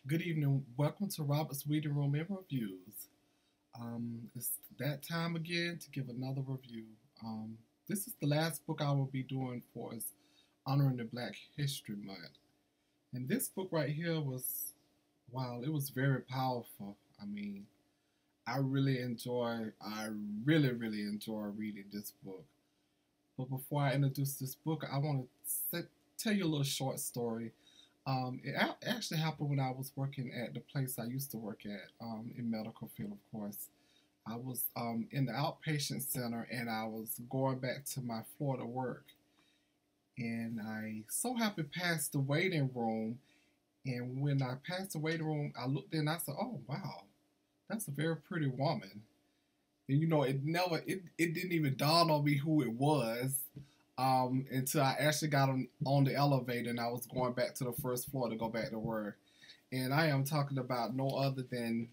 Good evening. Welcome to Robert's Reading Room and Reviews. It's that time again to give another review. This is the last book I will be doing for is honoring the Black History Month. And this book right here was, wow, it was very powerful. I mean, I really enjoy reading this book. But before I introduce this book, I want to tell you a little short story. It actually happened when I was working at the place I used to work at, in medical field, of course. I was in the outpatient center, and I was going back to my floor to work. And I so happened past the waiting room. And when I passed the waiting room, I looked in and I said, "Oh, wow, that's a very pretty woman." And it didn't even dawn on me who it was, until I actually got on the elevator and I was going back to the first floor to go back to work. And I am talking about no other than,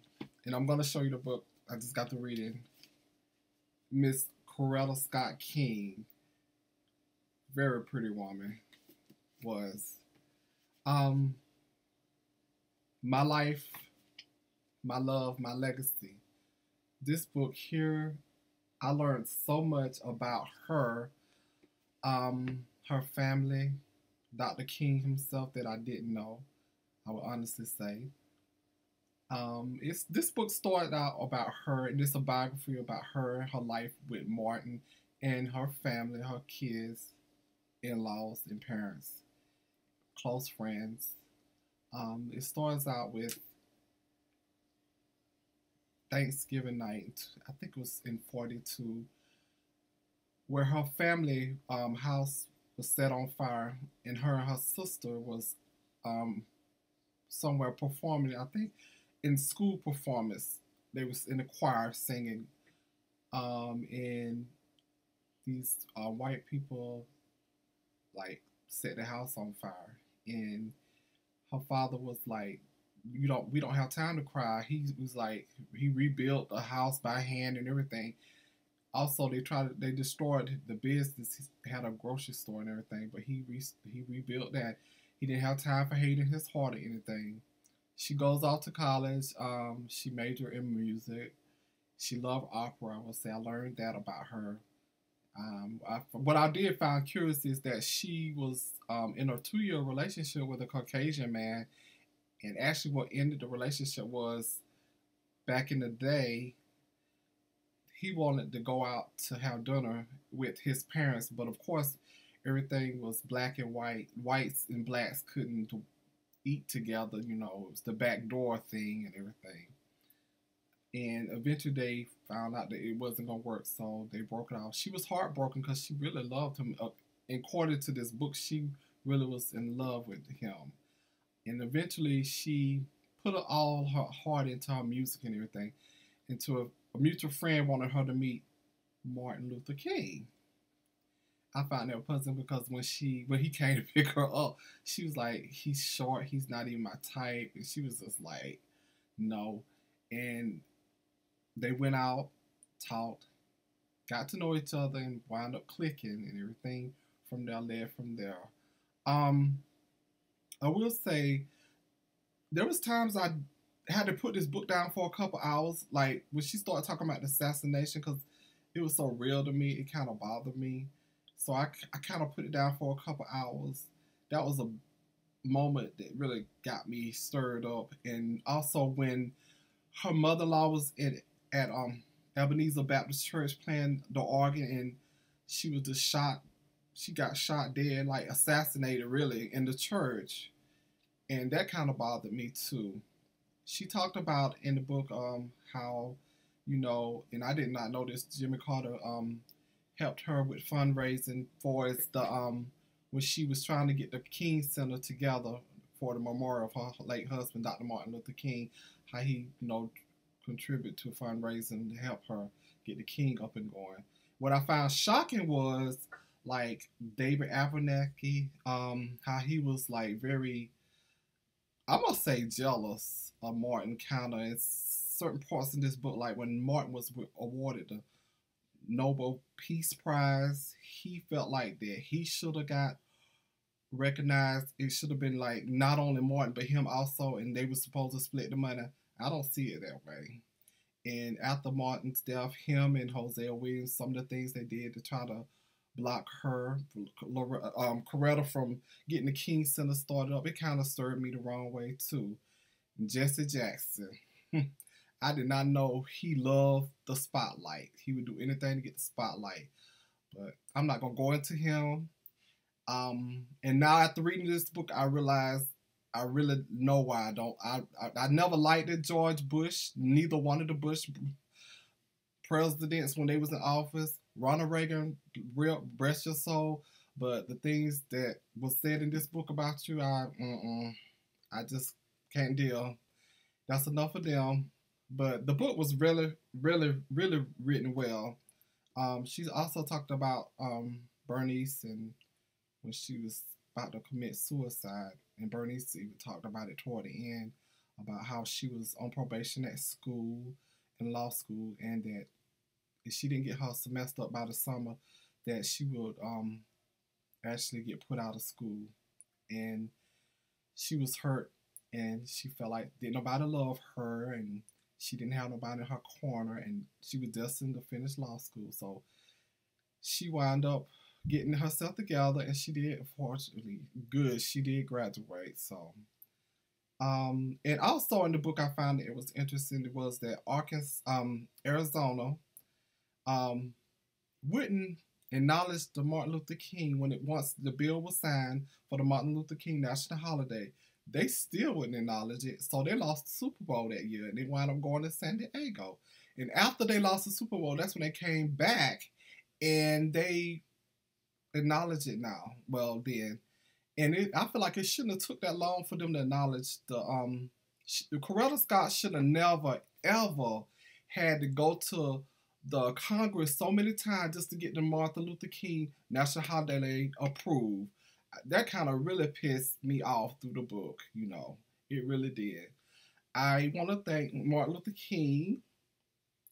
and I'm going to show you the book. I just got to read it. Miss Coretta Scott King. Very pretty woman. Was. Um, my life, my love, my legacy. This book here, I learned so much about her family, Dr. King himself, that I didn't know. I would honestly say. It's this book started out about her, and it's a biography about her life with Martin, and her family, her kids, in-laws, and parents, close friends. It starts out with Thanksgiving night. I think it was in '42, where her family house was set on fire, and her sister was um, somewhere performing. I think in school performance, they was in the choir singing, and these white people like set the house on fire, and her father was like, we don't have time to cry." He was like, he rebuilt the house by hand and everything. Also, they destroyed the business. He had a grocery store and everything, but he rebuilt that. He didn't have time for hate in his heart or anything. She goes off to college. She majored in music. She loved opera. I would say I learned that about her. What I did find curious is that she was in a 2 year relationship with a Caucasian man, and actually, what ended the relationship was back in the day, he wanted to go out to have dinner with his parents, but of course, everything was black and white. Whites and blacks couldn't eat together. It was the back door thing and everything. And eventually, they found out that it wasn't gonna work, so they broke it off. She was heartbroken because she really loved him. And according to this book, she really was in love with him. And eventually, she put all her heart into her music and everything. Into a mutual friend wanted her to meet Martin Luther King. I found that puzzling because when he came to pick her up, she was like, "He's short. He's not even my type," and she was just like, "No." And they went out, talked, got to know each other, and wound up clicking, and everything from there led from there. Um, I will say there was times I had to put this book down for a couple hours, like when she started talking about the assassination, because it was so real to me. It kind of bothered me, so I kind of put it down for a couple hours. That was a moment that really got me stirred up, and also when her mother-in-law was at Ebenezer Baptist Church playing the organ, and she was just shot. She got shot dead, like assassinated, really, in the church, and that kind of bothered me too. She talked about in the book how, and I did not know this. Jimmy Carter helped her with fundraising for the when she was trying to get the King Center together for the memorial of her late husband, Dr. Martin Luther King. How he contributed to fundraising to help her get the King up and going. What I found shocking was like David Abernathy, how he was like very, I must say, jealous of Martin, kind of in certain parts in this book. Like when Martin was awarded the Nobel Peace Prize, he felt like that he should have got recognized it should have been like not only Martin but him also, and they were supposed to split the money. I don't see it that way. And after Martin's death, him and Hosea Williams, some of the things they did to try to block her, Coretta from getting the King Center started up, it kind of stirred me the wrong way too. Jesse Jackson. I did not know he loved the spotlight. He would do anything to get the spotlight. But I'm not gonna go into him. And now after reading this book, I realize I really know why I don't. I never liked it, George Bush. Neither one of the Bush presidents when they was in office. Ronald Reagan, real bless your soul. But the things that was said in this book about you, I just can't deal. That's enough of them. But the book was really, really, really written well. She also talked about Bernice and when she was about to commit suicide, and Bernice even talked about it toward the end about how she was on probation at school, in law school, and that if she didn't get her semester up by the summer, that she would actually get put out of school. And she was hurt, and she felt like didn't nobody love her, and she didn't have nobody in her corner, and she was destined to finish law school. So she wound up getting herself together, and she did, fortunately, good. She did graduate. So, and also in the book, I found that it was interesting. It was that Arizona, um, wouldn't acknowledge the Martin Luther King when it once the bill was signed for the Martin Luther King National Holiday. They still wouldn't acknowledge it, so they lost the Super Bowl that year, and they wound up going to San Diego. And after they lost the Super Bowl, that's when they came back, and they acknowledge it now. Well, then, and I feel like it shouldn't have took that long for them to acknowledge the Coretta Scott should have never ever had to go to the Congress so many times just to get the Martin Luther King National Holiday approved. That kind of really pissed me off through the book. It really did. I want to thank Martin Luther King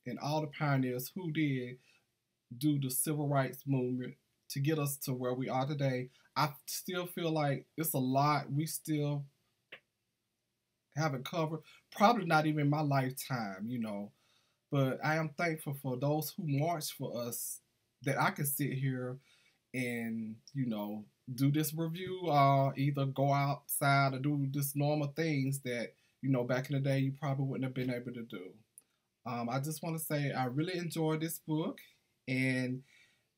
and all the pioneers who did do the civil rights movement to get us to where we are today. I still feel like it's a lot we still haven't covered. Probably not even my lifetime. But I am thankful for those who marched for us that I can sit here and, do this review, either go outside or do just normal things that, back in the day you probably wouldn't have been able to do. I just want to say I really enjoyed this book, and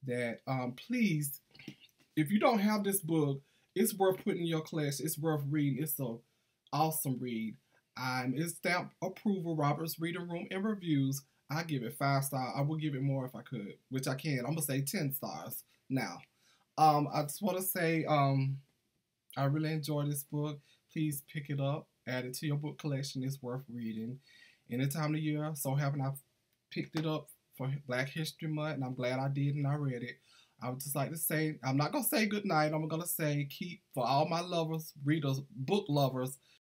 that please, if you don't have this book, it's worth putting in your collection. It's worth reading. It's an awesome read. It's stamp approval, Robert's Reading Room and Reviews. I give it 5 stars. I would give it more if I could, which I can. I'm gonna say 10 stars now. I just want to say I really enjoyed this book. Please pick it up, add it to your book collection. It's worth reading any time of year. So having I picked it up for Black History Month, and I'm glad I did and I read it. I would just like to say, I'm not going to say good night. I'm going to say for all my lovers, readers, book lovers,